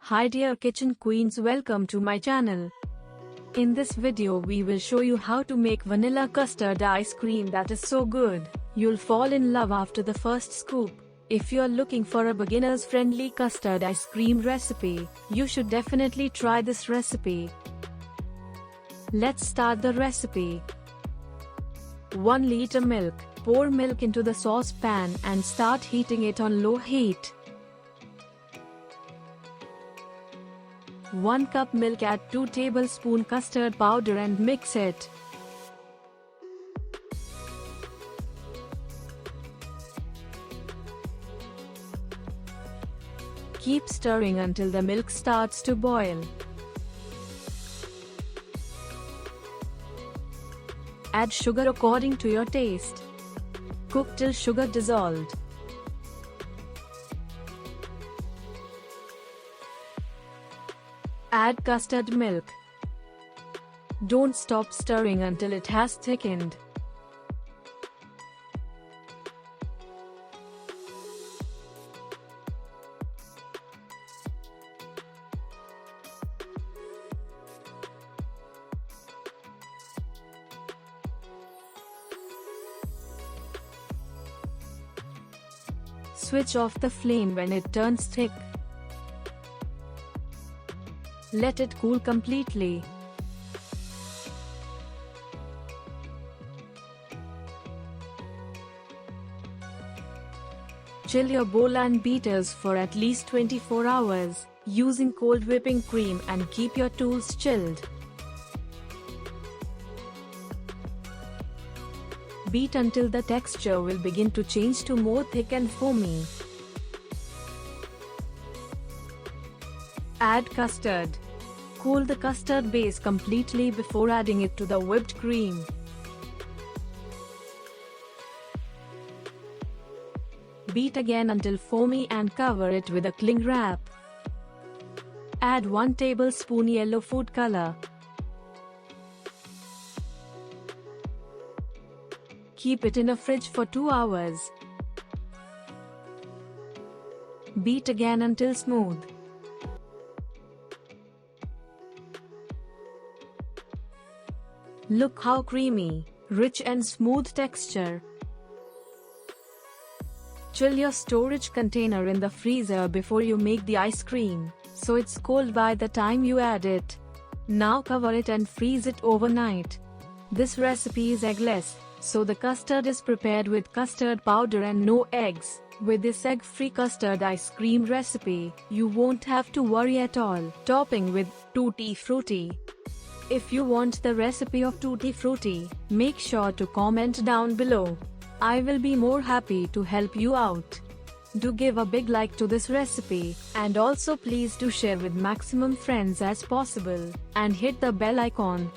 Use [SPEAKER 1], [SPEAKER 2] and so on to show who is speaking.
[SPEAKER 1] Hi dear kitchen queens, welcome to my channel. In this video we will show you how to make vanilla custard ice cream that is so good, you'll fall in love after the first scoop. If you're looking for a beginners friendly custard ice cream recipe, you should definitely try this recipe. Let's start the recipe. 1 liter milk. Pour milk into the saucepan and start heating it on low heat. 1 cup milk, add 2 tablespoons custard powder and mix it. Keep stirring until the milk starts to boil. Add sugar according to your taste. Cook till sugar dissolved. Add custard milk. Don't stop stirring until it has thickened. Switch off the flame when it turns thick. Let it cool completely. Chill your bowl and beaters for at least 24 hours, using cold whipping cream, and keep your tools chilled. Beat until the texture will begin to change to more thick and foamy. Add custard. Cool the custard base completely before adding it to the whipped cream. Beat again until foamy and cover it with a cling wrap. Add 1 tablespoon yellow food color. Keep it in a fridge for 2 hours. Beat again until smooth. Look how creamy, rich and smooth texture. Chill your storage container in the freezer before you make the ice cream, so it's cold by the time you add it. Now cover it and freeze it overnight. This recipe is eggless, so the custard is prepared with custard powder and no eggs. With this egg-free custard ice cream recipe, you won't have to worry at all. Topping with Tutti Frutti. If you want the recipe of Tutti Frutti, make sure to comment down below. I will be more happy to help you out. Do give a big like to this recipe, and also please do share with maximum friends as possible, and hit the bell icon.